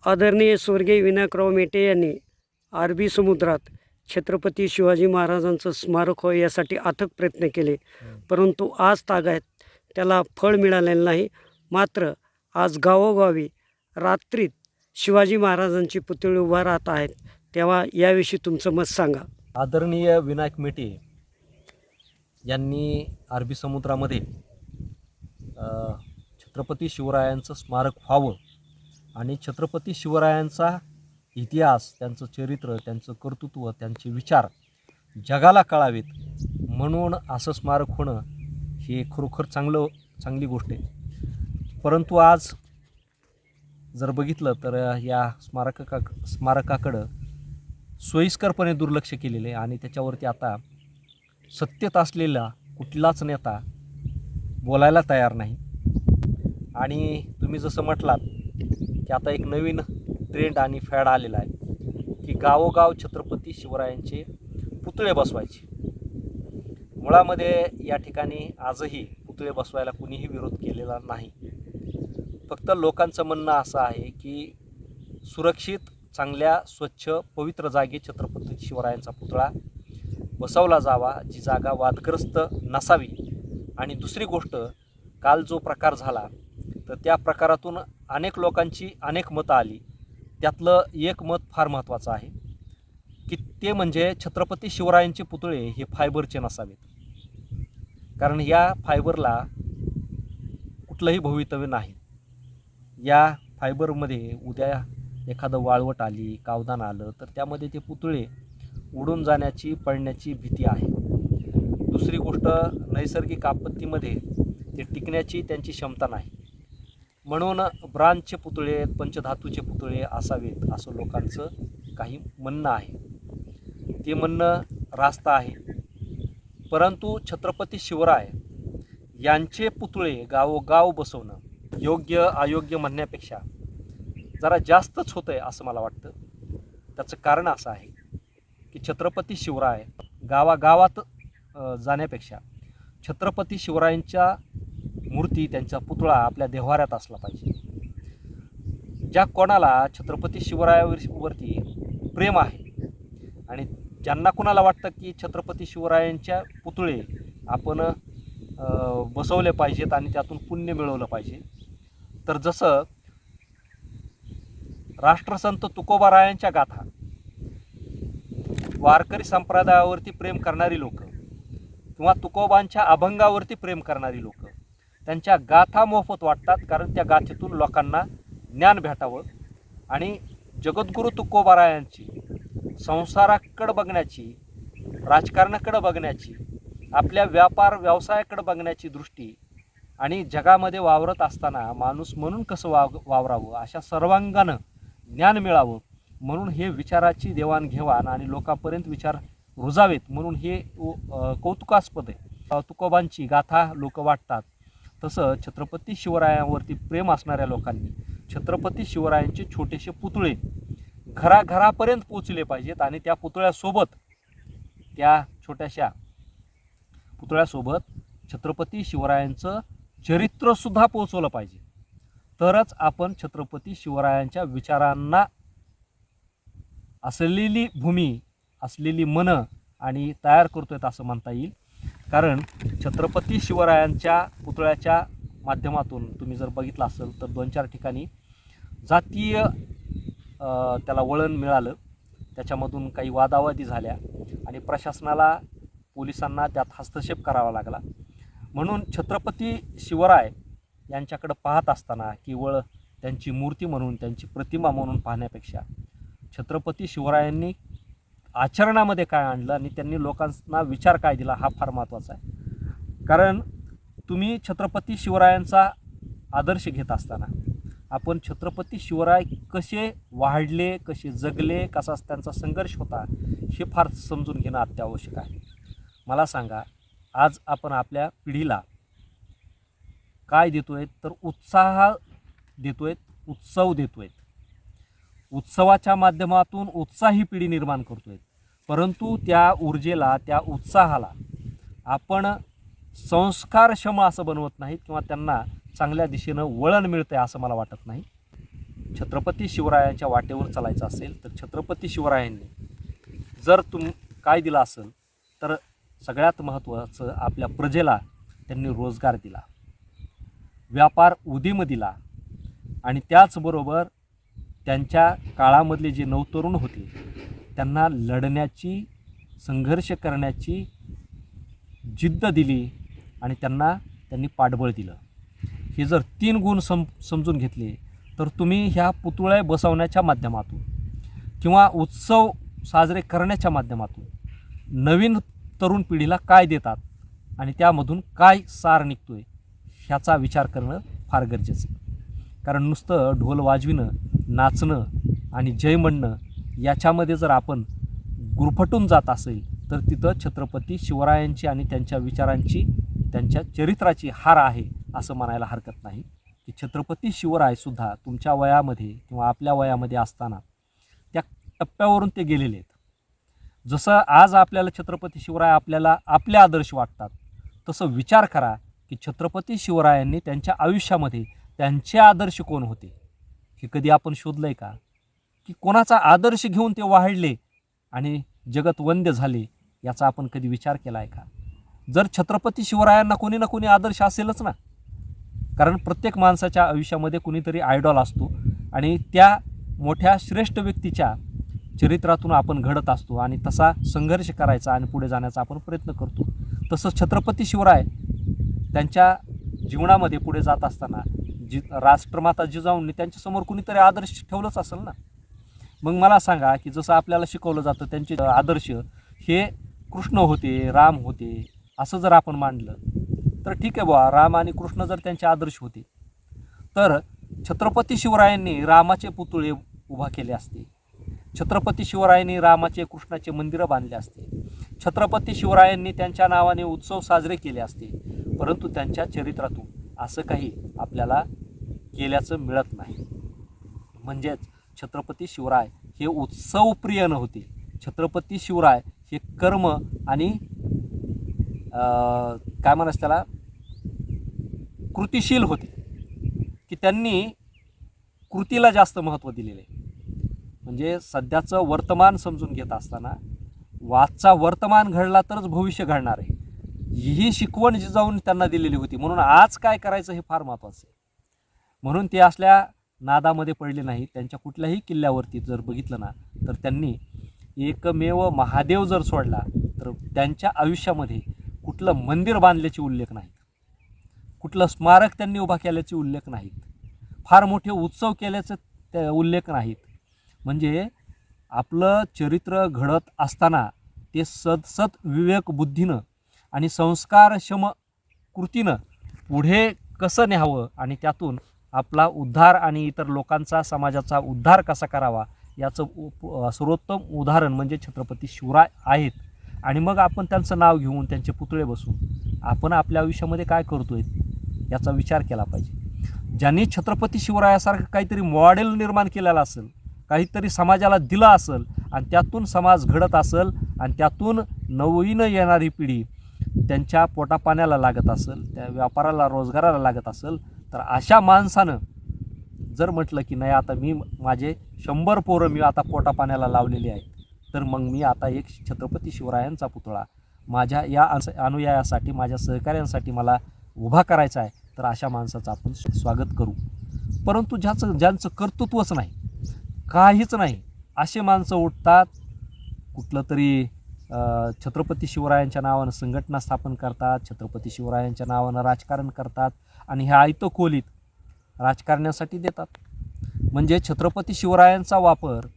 आदरणीय स्वर्गीय विनायकराव मेटे यांनी अरबी समुद्रात छत्रपती शिवाजी महाराजांचं स्मारक व्हावं यासाठी अथक प्रयत्न केले, परंतु आज तागायत त्याला फळ मिळालेलं नाही. मात्र आज गावोगावी रात्रीत शिवाजी महाराजांची पुतळे उभा राहत आहेत. तेव्हा याविषयी तुमचं मत सांगा. आदरणीय विनायक मेटे यांनी अरबी समुद्रामध्ये छत्रपती शिवरायांचं स्मारक व्हावं आणि छत्रपती शिवरायांचा इतिहास, त्यांचं चरित्र, त्यांचं कर्तृत्व, त्यांचे विचार जगाला कळावेत म्हणून असं स्मारक होणं हे खरोखर चांगली गोष्ट आहे. परंतु आज जर बघितलं तर या स्मारकाकडं सोयीस्करपणे दुर्लक्ष केलेले आहे आणि त्याच्यावरती आता सत्तेत असलेला कुठलाच नेता बोलायला तयार नाही. आणि तुम्ही जसं म्हटलात की आता एक नवीन ट्रेंड आणि फॅड आलेला आहे की गावोगाव छत्रपती शिवरायांचे पुतळे बसवायचे. मुळामध्ये या ठिकाणी आजही पुतळे बसवायला कुणीही विरोध केलेला नाही. फक्त लोकांचं म्हणणं असं आहे की सुरक्षित, चांगल्या, स्वच्छ, पवित्र जागी छत्रपती शिवरायांचा पुतळा बसवला जावा, जी जागा वादग्रस्त नसावी. आणि दुसरी गोष्ट, काल जो प्रकार झाला तर त्या प्रकारातून अनेक लोकांची अनेक मतं आली. त्यातलं एक मत फार महत्त्वाचं आहे की ते म्हणजे छत्रपती शिवरायांचे पुतळे हे फायबरचे नसावेत, कारण या फायबरला कुठलंही भवितव्य नाही. या फायबरमध्ये उद्या एखादं वाळवट आली, कावदान आलं तर त्यामध्ये ते पुतळे उडून जाण्याची, पडण्याची भीती आहे. दुसरी गोष्ट, नैसर्गिक आपत्तीमध्ये ते टिकण्याची त्यांची क्षमता नाही. म्हणून ब्रांजचे पुतळे, पंचधातूचे पुतळे असावेत असं लोकांचं काही म्हणणं आहे. ते म्हणणं रास्त आहे. परंतु छत्रपती शिवराय यांचे पुतळे गावोगाव बसवणं योग्य अयोग्य म्हणण्यापेक्षा जरा जास्तच होतं आहे असं मला वाटतं. त्याचं कारण असं आहे की छत्रपती शिवराय गावागावात जाण्यापेक्षा छत्रपती शिवरायांच्या मूर्ती, त्यांचा पुतळा आपल्या देव्हाऱ्यात असला पाहिजे. ज्या कोणाला छत्रपती शिवरायावरती प्रेम आहे आणि ज्यांना कोणाला वाटतं की छत्रपती शिवरायांच्या पुतळे आपण बसवले पाहिजेत आणि त्यातून पुण्य मिळवलं पाहिजे, तर जसं राष्ट्रसंत तुकोबारायांच्या गाथा, वारकरी संप्रदायावरती प्रेम करणारी लोक किंवा तुकोबांच्या अभंगावरती प्रेम करणारी लोक त्यांच्या गाथा मोफत वाटतात, कारण त्या गाथेतून लोकांना ज्ञान भेटावं. आणि जगद्गुरू तुकोबारायांची संसाराकडं बघण्याची, राजकारणाकडं बघण्याची, आपल्या व्यापार व्यवसायाकडं बघण्याची दृष्टी आणि जगामध्ये वावरत असताना माणूस म्हणून कसं वावरावं अशा सर्वांगानं ज्ञान मिळावं म्हणून हे विचाराची देवाणघेवाण आणि लोकांपर्यंत विचार रुजावेत म्हणून हे कौतुकास्पद आहे. तुकोबांची गाथा लोक वाटतात, तसं छत्रपती शिवरायांवरती प्रेम असणाऱ्या लोकांनी छत्रपती शिवरायांचे छोटेसे पुतळे घराघरापर्यंत पोचले पाहिजेत आणि त्या पुतळ्यासोबत, त्या छोट्याशा पुतळ्यासोबत छत्रपती शिवरायांचं चरित्रसुद्धा पोचवलं पाहिजे. तरच आपण छत्रपती शिवरायांच्या विचारांना असलेली भूमी, असलेली मनं आणि तयार करतोय असं म्हणता येईल. कारण छत्रपती शिवरायांच्या पुतळ्याच्या माध्यमातून तुम्ही जर बघितलं असेल तर 2-4 ठिकाणी जातीय त्याला वळण मिळालं, त्याच्यामधून काही वादावादी झाल्या आणि प्रशासनाला, पोलिसांना त्यात हस्तक्षेप करावा लागला. म्हणून छत्रपती शिवराय यांच्याकडं पाहत असताना केवळ त्यांची मूर्ती म्हणून, त्यांची प्रतिमा म्हणून पाहण्यापेक्षा छत्रपती शिवरायांनी आचरणामध्ये काय आणलं आणि त्यांनी लोकांना विचार काय दिला हा फार महत्त्वाचा आहे. कारण तुम्ही छत्रपती शिवरायांचा आदर्श घेत असताना आपण छत्रपती शिवराय कसे वाढले, कसे जगले, कसा त्यांचा संघर्ष होता हे फार समजून घेणं अत्यावश्यक आहे. मला सांगा, आज आपण आपल्या पिढीला काय देतोय तर उत्साह देतोय, उत्सव देतोय. उत्सवाच्या माध्यमातून उत्साही पिढी निर्माण करतोय. परंतु त्या ऊर्जेला, त्या उत्साहाला आपण संस्कारक्षम असं बनवत नाहीत किंवा त्यांना चांगल्या दिशेनं वळण मिळतंय असं मला वाटत नाही. छत्रपती शिवरायांच्या वाटेवर चालायचं असेल तर छत्रपती शिवरायांनी जर काय दिलं असेल तर सगळ्यात महत्त्वाचं आपल्या प्रजेला त्यांनी रोजगार दिला, व्यापार उदीम दिला आणि त्याचबरोबर त्यांच्या काळामधले जे नवतरुण होते त्यांना लढण्याची, संघर्ष करण्याची जिद्द दिली आणि त्यांनी पाठबळ दिलं. हे जर 3 गुण समजून घेतले तर तुम्ही ह्या पुतळे बसवण्याच्या माध्यमातून किंवा उत्सव साजरे करण्याच्या माध्यमातून नवीन तरुण पिढीला काय देतात आणि त्यामधून काय सार निघतोय ह्याचा विचार करणं फार गरजेचं आहे. कारण नुसतं ढोल वाजविणं, नाचणं आणि जय म्हणणं याच्यामध्ये जर आपण गुरफटून जात असेल तर तिथं छत्रपती शिवरायांची आणि त्यांच्या विचारांची, त्यांच्या चरित्राची हार आहे असं म्हणायला हरकत नाही. की छत्रपती शिवरायसुद्धा तुमच्या वयामध्ये किंवा आपल्या वयामध्ये असताना त्या टप्प्यावरून ते गेलेले आहेत. जसं आज आपल्याला छत्रपती शिवराय आपल्याला आपले आदर्श वाटतात, तसं विचार करा की छत्रपती शिवरायांनी त्यांच्या आयुष्यामध्ये त्यांचे आदर्श कोण होते हे कधी आपण शोधलं आहे का? की कोणाचा आदर्श घेऊन ते वाढले आणि जगत वंद्य झाले याचा आपण कधी विचार केला आहे का? जर छत्रपती शिवरायांना कोणी ना कोणी आदर्श असेलच ना, कारण प्रत्येक माणसाच्या आयुष्यामध्ये कुणीतरी आयडॉल असतो आणि त्या मोठ्या श्रेष्ठ व्यक्तीच्या चरित्रातून आपण घडत असतो आणि तसा संघर्ष करायचा आणि पुढे जाण्याचा आपण प्रयत्न करतो. तसंच छत्रपती शिवराय त्यांच्या जीवनामध्ये पुढे जात असताना राष्ट्रमाता जिजाऊंनी त्यांच्यासमोर कुणीतरी आदर्श ठेवलंच असेल ना. मग मला सांगा की जसं आपल्याला शिकवलं जातं त्यांचे आदर्श हे कृष्ण होते, राम होते असं जर आपण मांडलं तर ठीक आहे बुवा, राम आणि कृष्ण जर त्यांचे आदर्श होते तर छत्रपती शिवरायांनी रामाचे पुतळे उभा केले असते, छत्रपती शिवरायांनी रामाचे, कृष्णाचे मंदिरं बांधले असते, छत्रपती शिवरायांनी त्यांच्या नावाने उत्सव साजरे केले असते. परंतु त्यांच्या चरित्रातून असं काही आपल्याला केल्याचं मिळत नाही. म्हणजेच छत्रपती शिवराय हे उत्सवप्रिय नव्हते. छत्रपती शिवराय हे कर्म आणि काय म्हणायचं त्याला कृतिशील होते, की त्यांनी कृतीला जास्त महत्त्व दिलेलं आहे. म्हणजे सध्याचं वर्तमान समजून घेत असताना वाचचा वर्तमान घडला तरच भविष्य घडणार आहे ही शिकवण जिजाऊन त्यांना दिलेली होती. म्हणून आज काय करायचं हे फार महत्त्वाचं आहे. म्हणून ते असल्या नादामध्ये पडले नाही. त्यांच्या कुठल्याही किल्ल्यावरती जर बघितलं ना तर त्यांनी एकमेव महादेव जर सोडला तर त्यांच्या आयुष्यामध्ये कुठलं मंदिर बांधल्याचे उल्लेख नाहीत, कुठलं स्मारक त्यांनी उभा केल्याचे उल्लेख नाहीत, फार मोठे उत्सव केल्याचे ते उल्लेख नाहीत. म्हणजे आपलं चरित्र घडत असताना ते सदसत विवेक बुद्धीनं आणि संस्कारक्षम कृतीनं पुढे कसं न्यावं आणि त्यातून आपला उद्धार आणि इतर लोकांचा, समाजाचा उद्धार कसा करावा याचं सर्वोत्तम उदाहरण म्हणजे छत्रपती शिवराय आहेत. आणि मग आपण त्यांचं नाव घेऊन त्यांचे पुतळे बसवून आपण आपल्या आयुष्यामध्ये काय करतोय याचा विचार केला पाहिजे. ज्यांनी छत्रपती शिवरायासारखं काहीतरी मॉडेल निर्माण केलेलं असेल, काहीतरी समाजाला दिलं असेल आणि त्यातून समाज घडत असेल आणि त्यातून नवीन येणारी पिढी त्यांच्या पोटापाण्याला लागत असेल, त्या व्यापाराला, रोजगाराला लागत असेल तर अशा माणसानं जर म्हटलं की नाही आता मी माझे 100 पोरं मी आता पोटापाण्याला लावलेली आहेत, तर मग मी आता एक छत्रपती शिवरायांचा पुतळा माझ्या या अनुयायासाठी, माझ्या सहकाऱ्यांसाठी मला उभा करायचा आहे, तर अशा माणसाचं आपण स्वागत करू. परंतु ज्यांचं कर्तृत्वच नाही, काहीच नाही, असे माणसं उठतात, कुठलं तरी छत्रपती शिवरायांच्या नावानं संघटना स्थापन करतात, छत्रपती शिवरायांच्या नावानं राजकारण करतात आणि ह्या आयतं खोलीत राजकारण्यासाठी देतात. म्हणजे छत्रपती शिवरायांचा वापर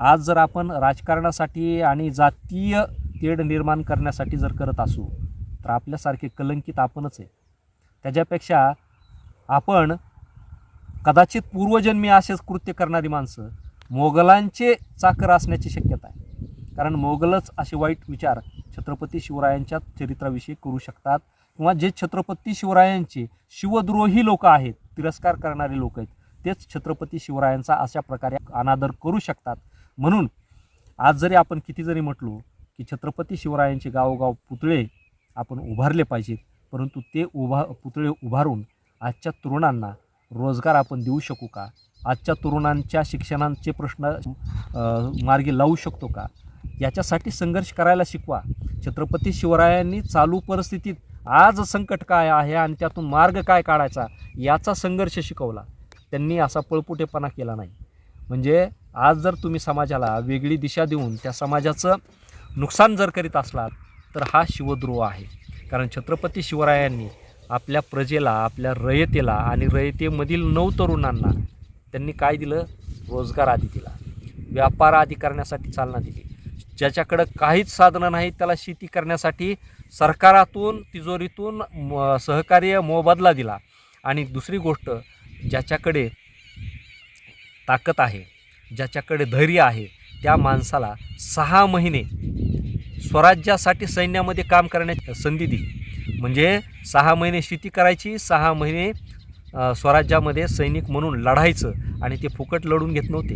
आज जर आपण राजकारणासाठी आणि जातीय तेढ निर्माण करण्यासाठी जर करत असू तर आपल्यासारखे कलंकित आपणच आहे. त्याच्यापेक्षा आपण कदाचित पूर्वजन्मी असेच कृत्य करणारी माणसं मोगलांचे चाकर असण्याची शक्यता आहे. कारण मोगलच असे वाईट विचार छत्रपती शिवरायांच्या चरित्राविषयी करू शकतात किंवा जे छत्रपती शिवरायांचे शिवद्रोही लोक आहेत, तिरस्कार करणारे लोक आहेत, तेच छत्रपती शिवरायांचा अशा प्रकारे अनादर करू शकतात. म्हणून आज जरी आपण किती जरी म्हटलो की छत्रपती शिवरायांचे गावोगाव पुतळे आपण उभारले पाहिजेत, परंतु ते पुतळे उभारून आजच्या तरुणांना रोजगार आपण देऊ शकू का? आजच्या तरुणांच्या शिक्षणाचे प्रश्न मार्गी लावू शकतो का, याच्यासाठी संघर्ष करायला शिकवा. छत्रपती शिवरायांनी चालू परिस्थितीत आज संकट काय आहे आणि त्यातून मार्ग काय काढायचा याचा संघर्ष शिकवला. त्यांनी असा पळपुटेपणा केला नाही. म्हणजे आज जर तुम्ही समाजाला वेगळी दिशा देऊन त्या समाजाचं नुकसान जर करीत असलात तर हा शिवद्रोह आहे. कारण छत्रपती शिवरायांनी आपल्या प्रजेला, आपल्या रयतेला आणि रयतेमधील 9 तरुणांना त्यांनी काय दिलं? रोजगार आधी दिला, व्यापार आधी करण्यासाठी चालना दिली. ज्याच्याकडं काहीच साधनं नाहीत त्याला शेती करण्यासाठी सरकारातून, तिजोरीतून सहकार्य मोबदला दिला. आणि दुसरी गोष्ट, ज्याच्याकडे ताकद आहे, ज्याच्याकडे धैर्य आहे, त्या माणसाला 6 महिने स्वराज्यासाठी सैन्यामध्ये काम करण्याची संधी दिली. म्हणजे 6 महिने शेती करायची, 6 महिने स्वराज्यामध्ये सैनिक म्हणून लढायचं. आणि ते फुकट लढून घेत नव्हते,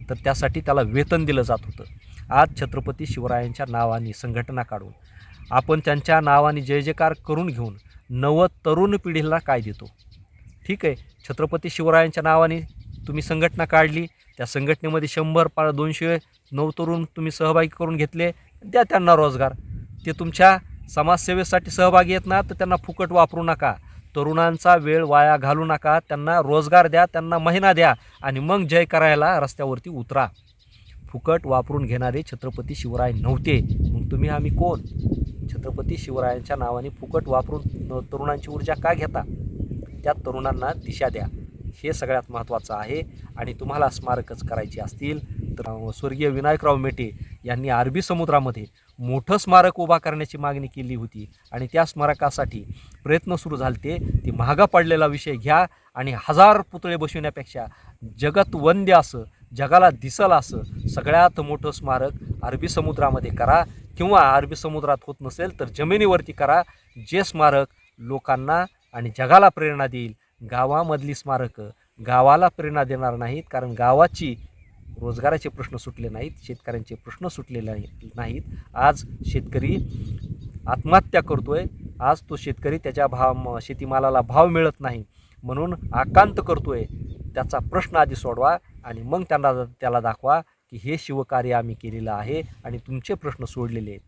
तर त्यासाठी त्याला वेतन दिलं जात होतं. आज छत्रपती शिवरायांच्या नावाने संघटना काढून आपण त्यांच्या नावाने जय जयकार करून घेऊन तरुण पिढीला काय देतो? ठीक आहे, छत्रपती शिवरायांच्या नावाने तुम्ही संघटना काढली, त्या संघटनेमध्ये 100-200 तरुण तुम्ही सहभागी करून घेतले, द्या त्यांना रोजगार. ते तुमच्या समाजसेवेसाठी सहभागी आहेत ना, तर त्यांना फुकट वापरू नका. तरुणांचा वेळ वाया घालू नका, त्यांना रोजगार द्या, त्यांना महिना द्या आणि मग जय करायला रस्त्यावरती उतरा. फुकट वापरून घेणारे छत्रपती शिवराय नव्हते. मग तुम्ही आम्ही कोण? छत्रपती शिवरायांच्या नावाने फुकट वापरून तरुणांची ऊर्जा का घेता? त्या तरुणांना दिशा द्या, हे सगळ्यात महत्त्वाचं आहे. आणि तुम्हाला स्मारकच करायची असतील तर स्वर्गीय विनायकराव मेटे यांनी अरबी समुद्रामध्ये मोठं स्मारक उभा करण्याची मागणी केली होती आणि त्या स्मारकासाठी प्रयत्न सुरू झाले. ते महागा पडलेला विषय घ्या आणि 1000 पुतळे बसविण्यापेक्षा जगत वंद्य असं, जगाला दिसल असं सगळ्यात मोठं स्मारक अरबी समुद्रामध्ये करा. किंवा अरबी समुद्रात होत नसेल तर जमिनीवरती करा, जे स्मारक लोकांना आणि जगाला प्रेरणा देईल. गावामधली स्मारकं गावाला प्रेरणा देणार नाहीत, कारण गावाची रोजगाराचे प्रश्न सुटले नाहीत, शेतकऱ्यांचे प्रश्न सुटलेले नाहीत. आज शेतकरी आत्महत्या करतोय, आज तो शेतकरी त्याच्या शेतीमालाला भाव मिळत नाही म्हणून आकांत करतोय. त्याचा प्रश्न आधी सोडवा आणि मग त्याला दाखवा की हे शिवकार्य आम्ही केलेलं आहे आणि तुमचे प्रश्न सोडलेले आहेत.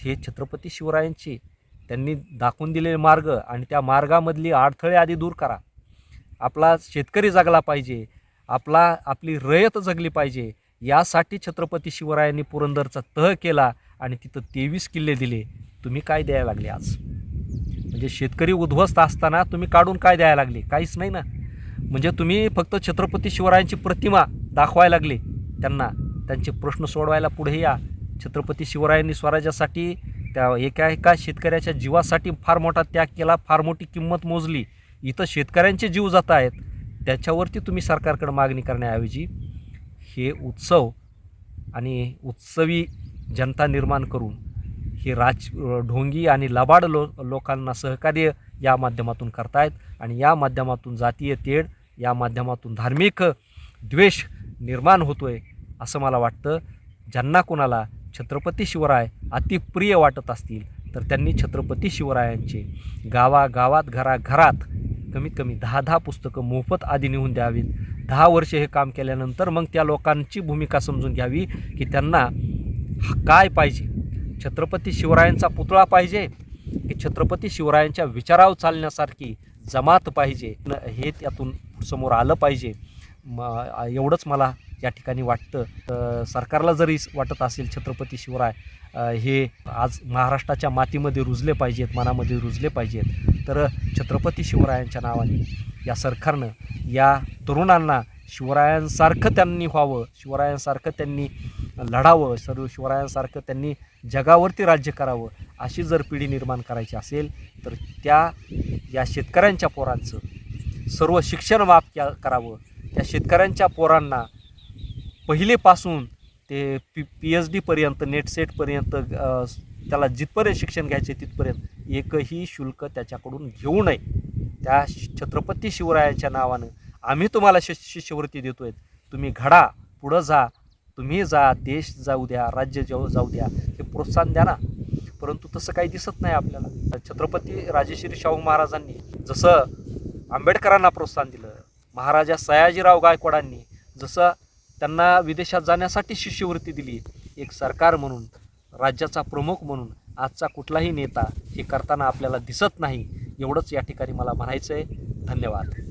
हे छत्रपती शिवरायांची त्यांनी दाखवून दिलेले मार्ग आणि त्या मार्गामधली अडथळे आधी दूर करा. आपला शेतकरी जगला पाहिजे, आपली रयत जगली पाहिजे, यासाठी छत्रपती शिवरायांनी पुरंदरचा तह केला आणि तिथं 23 किल्ले दिले. तुम्ही काय द्यायला लागले आज? म्हणजे शेतकरी उद्ध्वस्त असताना तुम्ही काढून काय द्यायला लागले? काहीच नाही ना. म्हणजे तुम्ही फक्त छत्रपती शिवरायांची प्रतिमा दाखवायला लागले त्यांना, त्यांचे प्रश्न सोडवायला पुढे या. छत्रपती शिवरायांनी स्वराज्यासाठी त्या एका शेतकऱ्याच्या जीवासाठी फार मोठा त्याग केला, फार मोठी किंमत मोजली. इथं शेतकऱ्यांचे जीव जात आहेत, त्याच्यावरती तुम्ही सरकारकडे मागणी करण्याऐवजी हे उत्सव आणि उत्सवी जनता निर्माण करून हे ढोंगी आणि लबाड लोकांना सहकार्य या माध्यमातून करतायत. आणि या माध्यमातून जातीय तेढ, या माध्यमातून धार्मिक द्वेष निर्माण होतोय असं मला वाटतं. ज्यांना कोणाला छत्रपती शिवराय अतिप्रिय वाटत असतील तर त्यांनी छत्रपती शिवरायांचे गावागावात, घराघरात कमीत कमी 10 पुस्तकं मोफत आधी नेऊन द्यावीत. 10 वर्ष हे काम केल्यानंतर मग त्या लोकांची भूमिका समजून घ्यावी की त्यांना काय पाहिजे. छत्रपती शिवरायांचा पुतळा पाहिजे की छत्रपती शिवरायांच्या विचारावर चालण्यासारखी जमात पाहिजे, हे त्यातून समोर आलं पाहिजे. एवढंच मला या ठिकाणी वाटतं. सरकारला जरी वाटत असेल छत्रपती शिवराय हे आज महाराष्ट्राच्या मातीमध्ये रुजले पाहिजेत, मनामध्ये रुजले पाहिजेत, तर छत्रपती शिवरायांच्या नावाने या सरकारनं या तरुणांना शिवरायांसारखं त्यांनी व्हावं, शिवरायांसारखं त्यांनी लढावं, शिवरायांसारखं त्यांनी जगावरती राज्य करावं, अशी जर पिढी निर्माण करायची असेल तर या शेतकऱ्यांच्या पोरांचं सर्व शिक्षण माफ करावं. त्या शेतकऱ्यांच्या पोरांना पहिलेपासून ते PhD पर्यंत, नेट सेटपर्यंत त्याला जिथपर्यंत शिक्षण घ्यायचे तिथपर्यंत एकही शुल्क त्याच्याकडून घेऊ नये. त्या छत्रपती शिवरायांच्या नावानं आम्ही तुम्हाला शिष्यवृत्ती देतो आहे, तुम्ही घडा, पुढं जा, तुम्ही जा, देश जाऊ द्या, राज्य जाऊ द्या, हे प्रोत्साहन द्या ना. परंतु तसं काही दिसत नाही आपल्याला. छत्रपती राजश्री शाहू महाराजांनी जसं आंबेडकरांना प्रोत्साहन दिलं, महाराजा सयाजीराव गायकवाडांनी जसं त्यांना विदेशात जाण्यासाठी शिष्यवृत्ती दिली, एक सरकार म्हणून, राज्याचा प्रमुख म्हणून आजचा कुठलाही नेता हे करताना आपल्याला दिसत नाही. एवढंच या ठिकाणी मला म्हणायचं आहे. धन्यवाद.